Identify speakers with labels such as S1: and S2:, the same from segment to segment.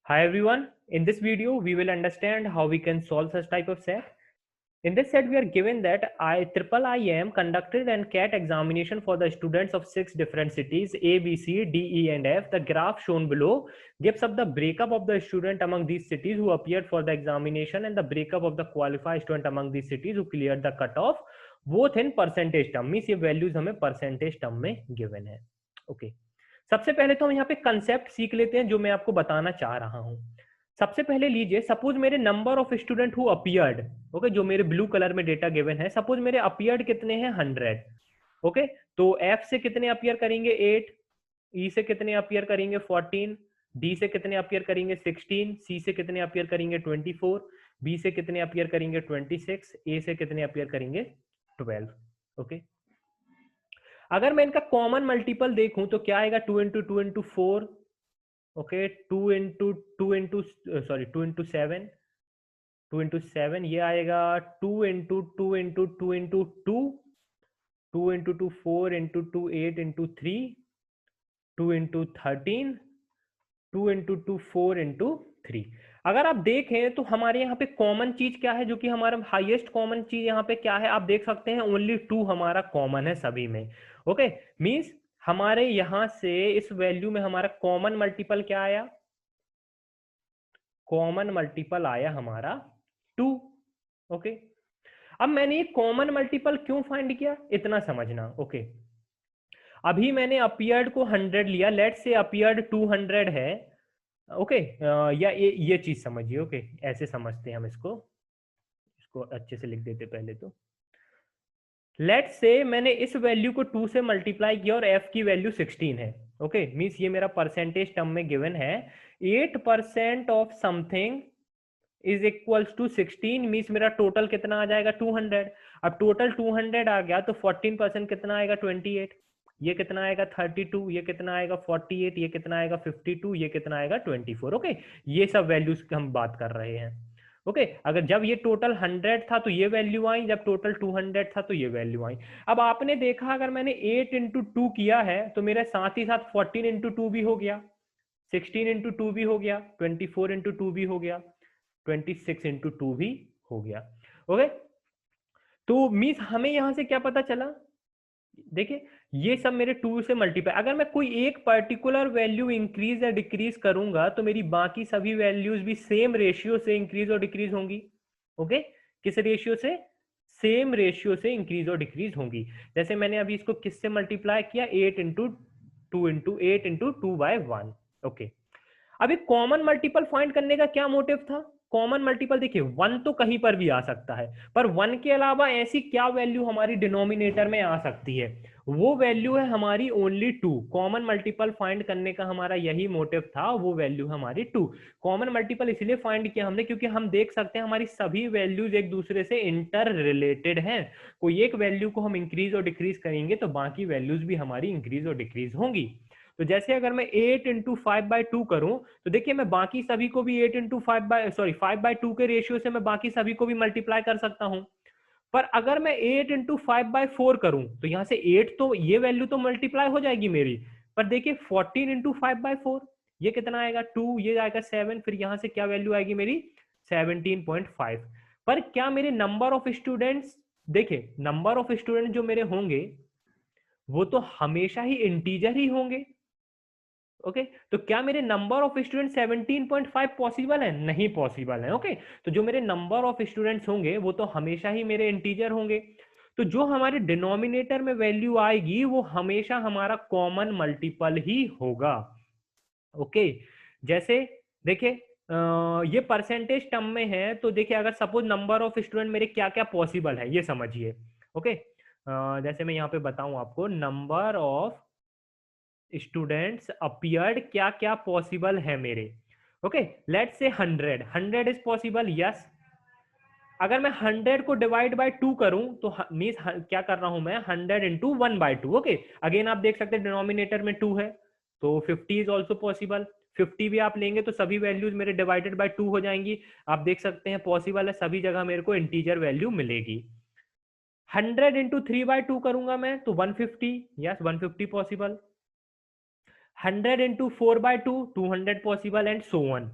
S1: Hi everyone, in this video we will understand how we can solve such type of set. In this set we are given that IIIM conducted an CAT examination for the students of 6 different cities A, B, C, D, E and F. The graph shown below gives up the breakup of the student among these cities who appeared for the examination and the breakup of the qualified student among these cities who cleared the cutoff both in percentage term. Means ये values हमें percentage term में given है. Okay. सबसे पहले तो हम यहाँ पे कंसेप्ट सीख लेते हैं जो मैं आपको बताना चाह रहा हूं. सबसे पहले लीजिए, सपोज मेरे number of student who appeared, okay, जो मेरे ब्लू कलर में डेटा गिवन है, सपोज मेरे अपियर्ड कितने हैं 100. ओके, तो एफ से कितने अपियर करेंगे 8, ई से कितने अपियर करेंगे 14, डी से कितने अपियर करेंगे 16, सी से कितने अपियर करेंगे 24, बी से कितने अपियर करेंगे 26, ए से कितने अपियर करेंगे 12. ओके, अगर मैं इनका कॉमन मल्टीपल देखूं तो क्या आएगा 2 into 2 into 4, okay, 2 into 2 into 2 into 7, 2 into 7 ये आएगा 2 into 2 into 2 into 2, 2 into 2 4 into 2 8 into 3, 2 into 13, 2 into 2 4 into 3. अगर आप देखें तो हमारे यहाँ पे कॉमन चीज क्या है, जो कि हमारा हाईएस्ट कॉमन चीज यहाँ पे क्या है, आप देख सकते हैं ओनली 2 हमारा कॉमन है सभी में. ओके, मींस हमारे यहां से इस वैल्यू में हमारा कॉमन मल्टीपल क्या आया, कॉमन मल्टीपल आया हमारा 2. ओके, अब मैंने ये कॉमन मल्टीपल क्यों फाइंड किया इतना समझना. ओके, अभी मैंने अपियर्ड को 100 लिया, लेट से अपियर्ड 200 है. ओके, या ये चीज समझिए. ओके, ऐसे समझते हैं हम इसको अच्छे से लिख देते पहले. तो लेट से मैंने इस वैल्यू को 2 से मल्टीप्लाई किया और f की वैल्यू 16 है. ओके, मींस ये मेरा परसेंटेज टर्म में गिवन है 8% of something is equals to 16. Means मेरा टोटल कितना आ जाएगा 200. अब टोटल 200 आ गया तो 14% कितना आएगा 28, ये कितना आएगा 32, ये कितना आएगा 48, ये कितना आएगा 52, ये कितना आएगा 24. ओके, ये सब वैल्यूज की हम बात कर रहे हैं. ओके, अगर जब ये टोटल 100 था तो ये वैल्यू आई, जब टोटल 200 था तो ये वैल्यू आई. अब आपने देखा अगर मैंने 8 इंटू 2 किया है तो मेरे साथ ही साथ 14 इंटू 2 भी हो गया, 16 इंटू 2 भी हो गया, 24 इंटू 2 भी हो गया, 26 इंटू 2 भी हो गया. ओके, तो मीन्स हमें यहां से क्या पता चला, देखिए ये सब मेरे 2 से मल्टीप्लाई, अगर मैं कोई एक पर्टिकुलर वैल्यू इंक्रीज या डिक्रीज करूंगा तो मेरी बाकी सभी वैल्यूज भी सेम रेशियो से इंक्रीज और डिक्रीज होंगी. ओके, किस रेशियो से, सेम रेशियो से इंक्रीज और डिक्रीज होंगी. जैसे मैंने अभी इसको किससे मल्टीप्लाई किया 8 इंटू 2 इंटू 8 इंटू 2/1. ओके, अभी कॉमन मल्टीपल फाइंड करने का क्या मोटिव था, कॉमन मल्टीपल देखिए 1 तो कहीं पर भी आ सकता है, पर 1 के अलावा ऐसी क्या वैल्यू हमारी डिनोमिनेटर में आ सकती है, वो वैल्यू है हमारी ओनली 2. कॉमन मल्टीपल फाइंड करने का हमारा यही मोटिव था, वो वैल्यू हमारी 2. कॉमन मल्टीपल इसलिए फाइंड किया हमने क्योंकि हम देख सकते हैं हमारी सभी वैल्यूज एक दूसरे से इंटर रिलेटेड हैं. कोई एक वैल्यू को हम इंक्रीज और डिक्रीज करेंगे तो बाकी वैल्यूज भी हमारी इंक्रीज और डिक्रीज होंगी. तो जैसे अगर मैं 8 इंटू 5/2 करूं तो देखिए मैं बाकी सभी को भी 8 इंटू 5/2 के रेशियो से मैं बाकी सभी को भी मल्टीप्लाई कर सकता हूं. पर अगर मैं 8 इंटू 5/4 करूं तो यहां से 8 तो ये वैल्यू तो मल्टीप्लाई हो जाएगी मेरी, पर देखिए 14 इंटू 5/4 ये कितना आएगा 2, ये आएगा 7, फिर यहां से क्या वैल्यू आएगी मेरी 17.5. पर क्या मेरे नंबर ऑफ स्टूडेंट्स, देखिए नंबर ऑफ स्टूडेंट जो मेरे होंगे वो तो हमेशा ही इंटीजर ही होंगे. ओके, तो क्या मेरे नंबर ऑफ स्टूडेंट 17.5 पॉसिबल है, नहीं पॉसिबल है. ओके, तो जो मेरे नंबर ऑफ स्टूडेंट्स होंगे वो तो हमेशा ही मेरे इंटीजर होंगे. तो जो हमारे डिनोमिनेटर में वैल्यू आएगी वो हमेशा हमारा कॉमन मल्टीपल ही होगा. ओके, जैसे देखिए ये परसेंटेज टर्म में है तो देखिए अगर सपोज नंबर ऑफ स्टूडेंट मेरे क्या क्या पॉसिबल है ये समझिए. ओके, जैसे मैं यहाँ पे बताऊं आपको नंबर ऑफ स्टूडेंट्स अपियर्ड क्या क्या पॉसिबल है मेरे. ओके, लेट से 100 इज पॉसिबल, यस. अगर मैं 100 को डिवाइड बाय 2 करूं तो मींस क्या कर रहा हूं मैं 100 इंटू 1/2. ओके, अगेन आप देख सकते हैं डिनोमिनेटर में 2 है तो 50 इज ऑल्सो पॉसिबल. 50 भी आप लेंगे तो सभी वैल्यूज मेरे डिवाइडेड बाय 2 हो जाएंगी. आप देख सकते हैं पॉसिबल है, सभी जगह मेरे को इंटीजर वैल्यू मिलेगी. 100 इंटू 3/2 करूंगा मैं तो 150, yes 150 possible. 100 into 4/2 200 possible and so on.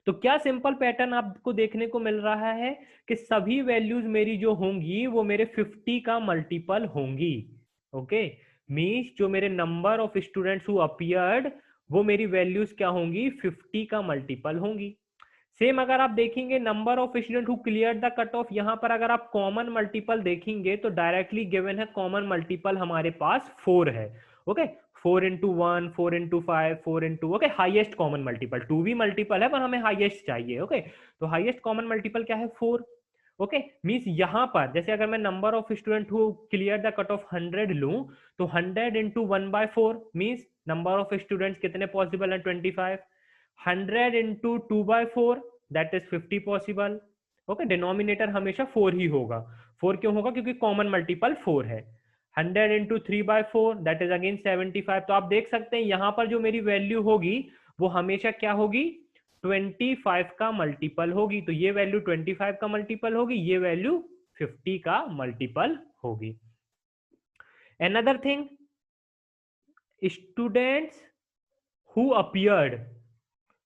S1: तो क्या सिंपल पैटर्न आपको देखने को मिल रहा है कि सभी वैल्यूज मेरी जो होंगी वो मेरे 50 का मल्टीपल होंगी। ओके, मींस जो मेरे number of students who appeared वो मेरी वैल्यूज क्या होंगी, 50 का मल्टीपल होंगी। सेम अगर आप देखेंगे number of student who clear the cut of, यहां पर अगर आप कॉमन मल्टीपल देखेंगे तो डायरेक्टली गिवन है कॉमन मल्टीपल हमारे पास 4 है। Okay, 4 into 1, 4 into 5, 4 into, okay, highest common multiple, 2 भी मल्टीपल है पर हमें हाइएस्ट चाहिए। ओके, तो हाइएस्ट कॉमन मल्टीपल क्या है, 4। ओके, मीन्स यहां पर जैसे अगर मैं number of student who clear the cut of 100 लूं तो 100 into 1/4 means number of students कितने पॉसिबल है, 25। 100 into 2/4 that is 50 possible. Okay, denominator हमेशा 4 ही होगा। 4 क्यों होगा, क्योंकि कॉमन मल्टीपल 4 है। 100 इंटू 3/4 दैट इज अगेन 75। तो आप देख सकते हैं यहां पर जो मेरी वैल्यू होगी वो हमेशा क्या होगी, 25 का मल्टीपल होगी। तो ये वैल्यू 25 का मल्टीपल होगी, ये वैल्यू 50 का मल्टीपल होगी। Another thing, students who appeared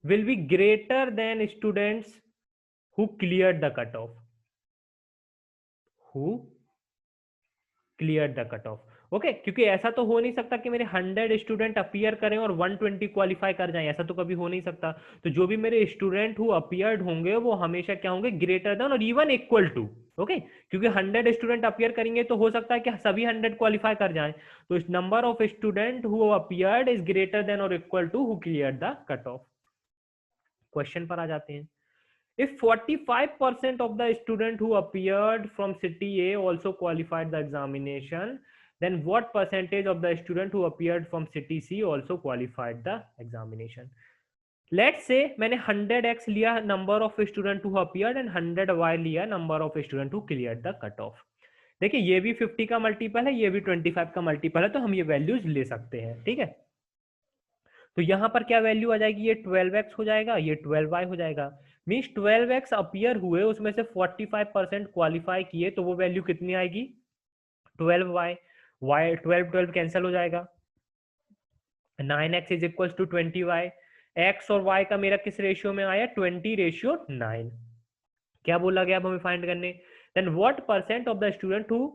S1: will be greater than students who cleared the cutoff, who cleared the cutoff। Okay, क्योंकि ऐसा तो हो नहीं सकता कि मेरे 100 स्टूडेंट अपीयर करें और 120 क्वालिफाई कर जाएं, ऐसा तो कभी हो नहीं सकता। तो जो भी मेरे स्टूडेंट हु अपीयर्ड होंगे वो हमेशा क्या होंगे, ग्रेटर देन और इवन इक्वल टू। ओके, क्योंकि 100 स्टूडेंट अपीयर करेंगे तो हो सकता है कि सभी 100 क्वालिफाई कर जाएं। तो number of student who appeared is greater than और equal to who cleared the cut off. Question पर आ जाते हैं। If 45% of the student who appeared from city A also qualified the examination, then what percentage of the student who appeared from city C also qualified the examination? Let's say मैंने 100x लिया number of student who appeared and 100y लिया number of student who cleared the cut off। देखिए ये भी 50 का multiple है, ये भी 25 का मल्टीपल है, तो हम ये वैल्यूज ले सकते हैं। ठीक है, तो यहां पर क्या वैल्यू आ जाएगी, ये 12x हो जाएगा, ये 12y हो जाएगा। मीन्स 12x अपीयर हुए, उसमें से 45% क्वालिफाई किए, तो वो वैल्यू कितनी आएगी, 12y। y 12 12 कैंसिल हो जाएगा, 9x is equal to 20y। x और y का मेरा किस रेशियो में आया, 20:9। क्या बोला गया अब हमें फाइंड करने, then what percent of the student who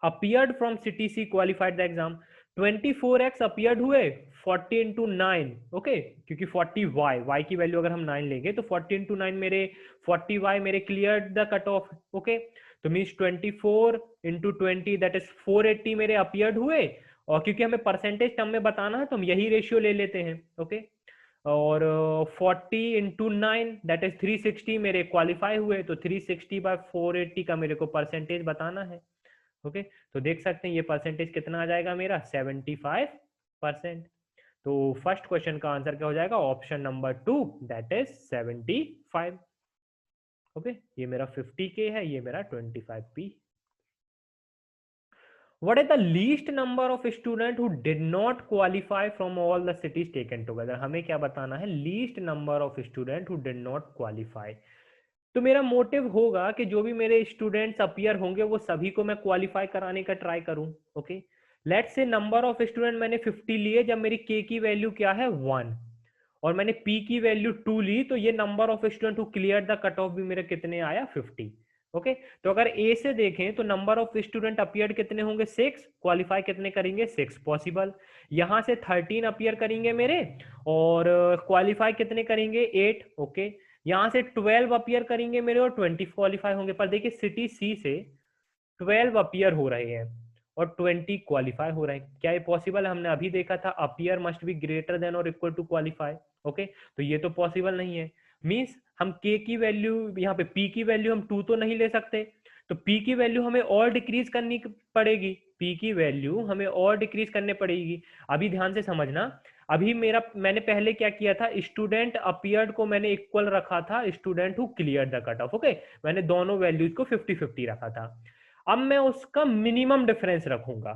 S1: appeared from city C qualified the exam. 24x appeared हुए, 40 इंटू 9। ओके, क्योंकि 40y की वैल्यू अगर हम 9 लेंगे तो 40 इंटू 9 मेरे 40y मेरे clear the cut of. Okay, तो मीन्स 24 इंटू 20 दैट इज 480 मेरे अपीयर्ड हुए, और क्योंकि हमें परसेंटेज टर्म में बताना है तो हम यही रेशियो ले लेते हैं। ओके, और 40 इंटू 9 दैट इज 360 मेरे क्वालिफाई हुए, तो 360/480 का मेरे को परसेंटेज बताना है। ओके, तो देख सकते हैं ये परसेंटेज कितना आ जाएगा मेरा, 75%। तो फर्स्ट क्वेश्चन का आंसर क्या हो जाएगा, option number 2 that is 75। Okay, ये मेरा 50K है, ये मेरा 25P। What is the least number of student who did not qualify from all the cities taken together? हमें क्या बताना है, least number of student who did not qualify। तो मेरा मोटिव होगा कि जो भी मेरे स्टूडेंट्स अपीयर होंगे वो सभी को मैं क्वालिफाई कराने का ट्राई करूं। Okay, let's say number of student मैंने 50 लिए, जब मेरी के की वैल्यू क्या है 1 और मैंने पी की वैल्यू 2 ली, तो ये number of student who clear the cut of भी मेरे कितने आया, 50। ओके, तो अगर ए से देखें तो नंबर ऑफ स्टूडेंट अपीयर कितने होंगे, 6। क्वालिफाई कितने करेंगे, 6 पॉसिबल। यहां से 13 अपीयर करेंगे मेरे और क्वालिफाई कितने करेंगे, 8। ओके, यहां से 12 अपीयर करेंगे मेरे और 20 क्वालिफाई होंगे। पर देखिए सिटी सी से 12 अपीयर हो रहे हैं और 20 क्वालिफाई हो रहे हैं, क्या ये पॉसिबल है? हमने अभी देखा था appear must be greater than और इक्वल टू क्वालिफाई। ओके, तो ये तो पॉसिबल नहीं है। मींस हम के की वैल्यू, यहाँ पे पी की वैल्यू हम 2 तो नहीं ले सकते, तो पी की वैल्यू हमें और डिक्रीज करनी पड़ेगी, पी की वैल्यू हमें और डिक्रीज करने पड़ेगी। अभी ध्यान से समझना, अभी मैंने पहले क्या किया था, स्टूडेंट अपीयर्ड को मैंने इक्वल रखा था student who clear the cut of. Okay, मैंने दोनों वैल्यूज को 50-50 रखा था। अब मैं उसका मिनिमम डिफरेंस रखूंगा।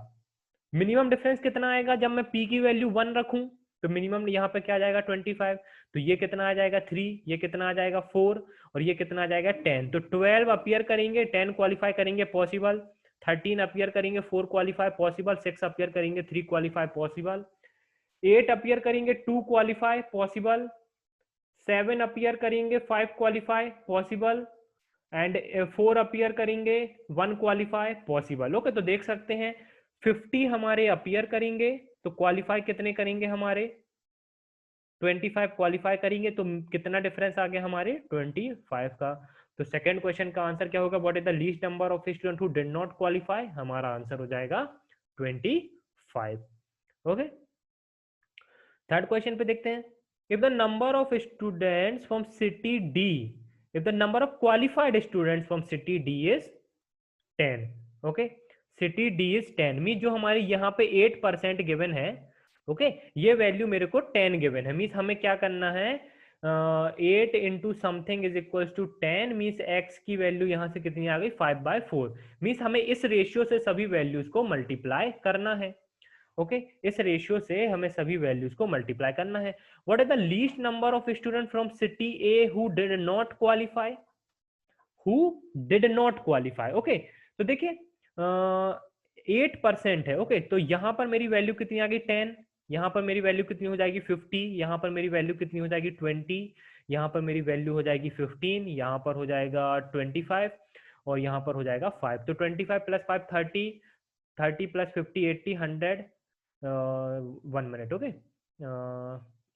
S1: मिनिमम डिफरेंस कितना आएगा, जब मैं पी की वैल्यू 1 रखूं तो मिनिमम यहाँ पे क्या आ जाएगा 25, तो ये कितना आ जाएगा 3, ये कितना आ जाएगा 4 और ये कितना आ जाएगा 10। तो 12 अपीयर करेंगे, 10 क्वालिफाई करेंगे पॉसिबल, 13 अपीयर करेंगे 4 क्वालिफाई पॉसिबल, 6 अपीयर करेंगे 3 क्वालिफाई पॉसिबल, 8 अपीयर करेंगे 2 क्वालिफाई पॉसिबल, 7 अपीयर करेंगे 5 क्वालिफाई पॉसिबल, एंड 4 अपीयर करेंगे 1 क्वालिफाई पॉसिबल। ओके, तो देख सकते हैं 50 हमारे अपीयर करेंगे तो क्वालिफाई कितने करेंगे हमारे 25 क्वालिफाई करेंगे, तो कितना डिफरेंस आ गया हमारे 25 का। तो सेकंड क्वेश्चन का आंसर क्या होगा, what is the least number of student who did not qualify, हमारा आंसर हो जाएगा 25। ओके, थर्ड क्वेश्चन पे देखते हैं, if the number of students from city D, if the number of qualified students from city D is 10, okay, city D is 10 mean जो हमारे यहाँ पे 8% गिवन है, ओके, ये वैल्यू मेरे को 10 गिवन है, मीन्स हमें क्या करना है 8 into something is equal to 10, means x की वैल्यू यहाँ से कितनी आ गई 5/4, मीन्स हमें इस रेशियो से सभी वैल्यूज को मल्टीप्लाई करना है। ओके, इस रेशियो से हमें सभी वैल्यूज को मल्टीप्लाई करना है। What is the least number of student from city A who did not qualify, who did not qualify. Okay, तो देखिए 8% है। ओके, तो यहां पर मेरी वैल्यू कितनी आ गई 10, यहां पर मेरी वैल्यू कितनी हो जाएगी 50, यहां पर मेरी वैल्यू कितनी हो जाएगी 20, यहां पर मेरी वैल्यू हो जाएगी 15, यहां पर हो जाएगा 25 और यहां पर हो जाएगा 5। तो 25 प्लस 5 30, 30 प्लस 50 80 100, 1 मिनट। ओके,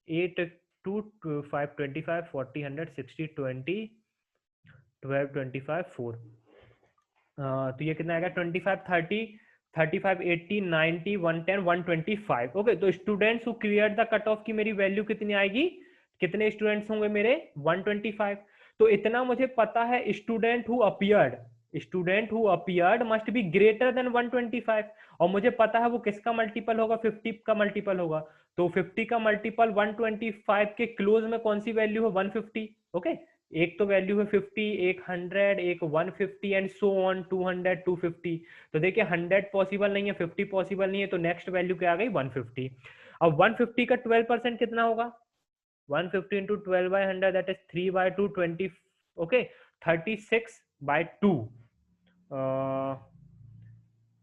S1: 8 2 5 25 40 100 60 20 12 25 4, तो ये कितना आएगा 25 30 35 80 90 110 125। ओके, तो students who clear the cut of की मेरी वैल्यू कितनी आएगी, कितने स्टूडेंट्स होंगे मेरे 125। तो इतना मुझे पता है, student who appeared, student who appeared must be greater than 125, और मुझे पता है वो किसका मल्टीपल होगा 50 का मल्टीपल होगा, तो 50 का मल्टीपल 125 के क्लोज में कौन सी वैल्यू है 150। ओके, एक तो वैल्यू है 50, एक 100, एक 150 एंड सो ऑन 200 250। तो देखिए 100 पॉसिबल नहीं है, 50 पॉसिबल नहीं है, तो नेक्स्ट वैल्यू क्या आ गई 150। अब 150 का 12% कितना होगा, 150 into 12/100 that is 3/2 20। Okay, 36/2।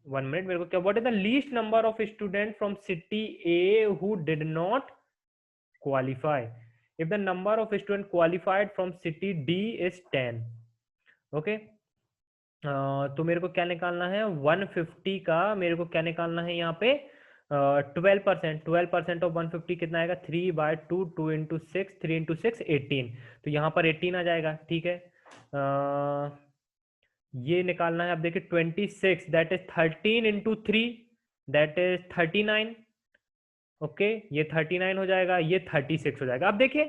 S1: 1 minute, मेरे को क्या, what is the least number of student from city A who did not qualify, if the number of student qualified from city D is 10। Okay, तो मेरे को क्या निकालना है 150 का, मेरे को क्या निकालना है यहाँ पे 12% ऑफ 150 कितना आएगा 3/2 2 इंटू 6 3 इंटू 6 18, तो यहाँ पर 18 आ जाएगा। ठीक है, ये निकालना है, अब देखिए 26 that is 13 into 3 that is 39। Okay, ये 39 हो जाएगा, ये 36 हो जाएगा। अब देखिए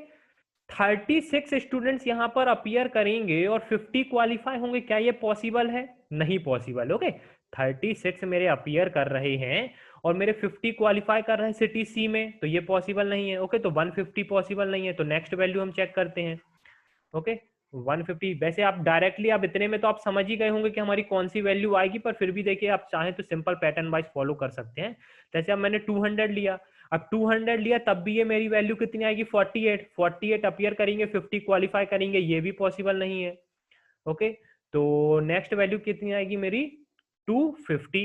S1: 36 स्टूडेंट्स यहाँ पर अपीयर करेंगे और 50 क्वालिफाई होंगे, क्या ये पॉसिबल है, नहीं पॉसिबल। ओके, 36 मेरे अपीयर कर रहे हैं और मेरे 50 क्वालिफाई कर रहे हैं सिटी सी में, तो ये पॉसिबल नहीं है। ओके, तो 150 पॉसिबल नहीं है, तो नेक्स्ट वैल्यू हम चेक करते हैं। ओके, 150, वैसे आप डायरेक्टली आप इतने में तो आप समझ ही गए होंगे कि हमारी कौन सी वैल्यू आएगी, पर फिर भी देखिए आप चाहें तो सिंपल पैटर्न वाइज फॉलो कर सकते हैं। जैसे अब मैंने 200 लिया, अब 200 लिया तब भी ये मेरी वैल्यू कितनी आएगी 48, 48 अपीयर करेंगे 50 क्वालिफाई करेंगे, ये भी पॉसिबल नहीं है। ओके, तो नेक्स्ट वैल्यू कितनी आएगी मेरी 250।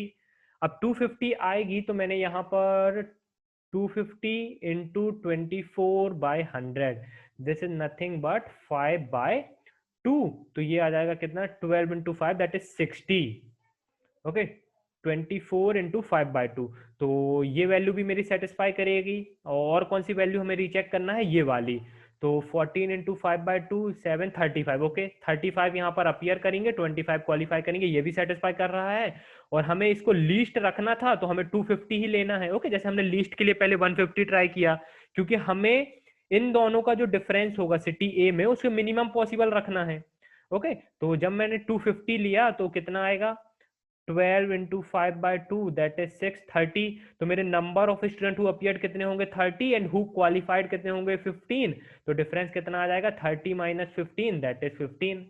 S1: अब 250 आएगी तो मैंने यहाँ पर 250 into 24/100, this is nothing but 5/2, तो ये आ जाएगा कितना 12 into 5 that is 60। Okay, 24 into 5/2, तो ये वैल्यू भी मेरी सेटिस्फाई करेगी। और कौन सी वैल्यू हमें रीचेक करना है, ये वाली, तो 14 इंटू 5/2 7 35। ओके, 35 यहाँ पर अपीयर करेंगे 25 क्वालिफाई करेंगे, ये भी सेटिस्फाई कर रहा है। और हमें इसको लीस्ट रखना था तो हमें 250 ही लेना है। ओके, जैसे हमने लीस्ट के लिए पहले 150 ट्राई किया, क्योंकि हमें इन दोनों का जो डिफरेंस होगा सिटी ए में उसके मिनिमम पॉसिबल रखना है। ओके, तो जब मैंने 250 लिया तो कितना आएगा 12 इंटू 5/2 दैट इज 6 30, तो मेरे number of student who appeared कितने होंगे 30 एंड हु क्वालिफाइड कितने होंगे 15, तो डिफरेंस कितना आ जाएगा 30 माइनस 15 दैट इज 15।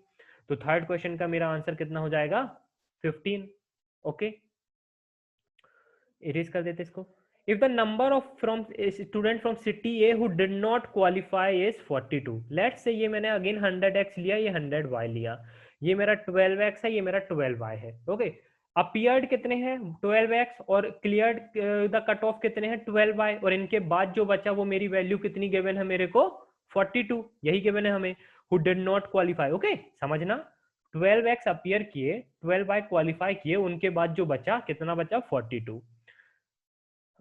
S1: तो थर्ड क्वेश्चन का मेरा आंसर कितना हो जाएगा 15। ओके, इरेज कर देते इसको। If the number of from student from city A who did not qualify is 42, let's say ये मैंने अगेन 100x लिया, ये 100y लिया, ये मेरा 12x है, ये मेरा 12y है। ओके, अपीयर्ड कितने हैं 12x और क्लियर्ड द कट ऑफ कितने हैं 12y, और इनके बाद जो बचा वो मेरी वैल्यू कितनी गिवन है मेरे को 42 यही गिवन है हमें, who did not qualify. Okay समझना, 12x अपीयर किए, 12y क्वालिफाई किए, उनके बाद जो बचा कितना बचा 42।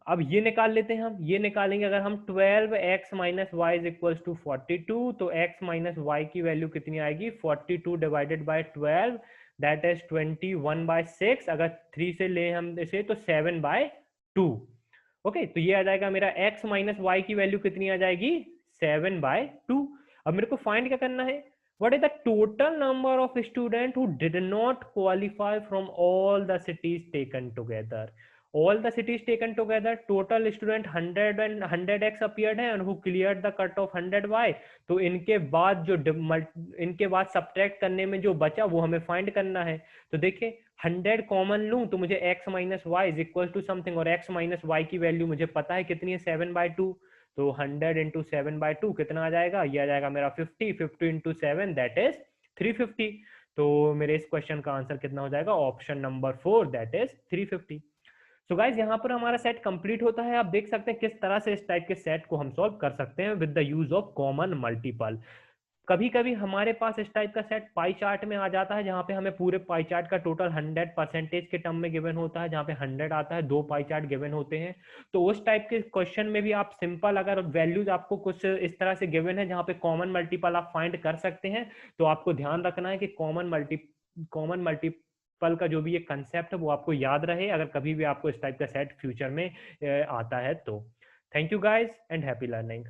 S1: अब ये निकाल लेते हैं हम, ये निकालेंगे अगर हम 12x minus y is equal to 42, तो x माइनस वाई की वैल्यू कितनी आएगी 42 डिवाइडेड बाय 12, दैट इज 21/6। अगर 3 से ले हम इसे तो 7/2। ओके तो ये आ जाएगा मेरा x माइनस वाई की वैल्यू कितनी आ जाएगी 7/2। अब मेरे को फाइंड क्या करना है, what is the total number of students who did not qualify from all the cities taken together? All the cities taken together, total student 100 and 100x appeared है, and who cleared the cut of 100y। तो इनके बाद जो इनके बाद subtract करने में जो बचा वो हमें फाइंड करना है। तो देखिए 100 कॉमन लूं तो मुझे x minus y is equal to something, और x माइनस वाई की वैल्यू मुझे पता है कितनी है 7/2। तो 100 इंटू 7/2 कितना आ जाएगा, ये आ जाएगा मेरा 50, 50 इंटू 7 दैट इज 350। तो मेरे इस क्वेश्चन का आंसर कितना हो जाएगा, option number 4 that is 350। So guys यहाँ पर हमारा सेट कंप्लीट होता है। आप देख सकते हैं किस तरह से इस टाइप के सेट को हम सॉल्व कर सकते हैं with the use of common multiple. कभी कभी हमारे पास इस टाइप का सेट पाई चार्ट में आ जाता है, जहां पे हमें पूरे पाई चार्ट का टोटल 100% के टर्म में गिवन होता है, जहां पे 100 आता है, 2 पाई चार्ट गिवन होते हैं। तो उस टाइप के क्वेश्चन में भी आप सिंपल अगर वैल्यूज आपको कुछ इस तरह से गिवन है जहां पे कॉमन मल्टीपल आप फाइंड कर सकते हैं, तो आपको ध्यान रखना है कि कॉमन मल्टीपल का जो भी ये कंसेप्ट है वो आपको याद रहे, अगर कभी भी आपको इस टाइप का सेट फ्यूचर में आता है तो। Thank you guys and happy learning.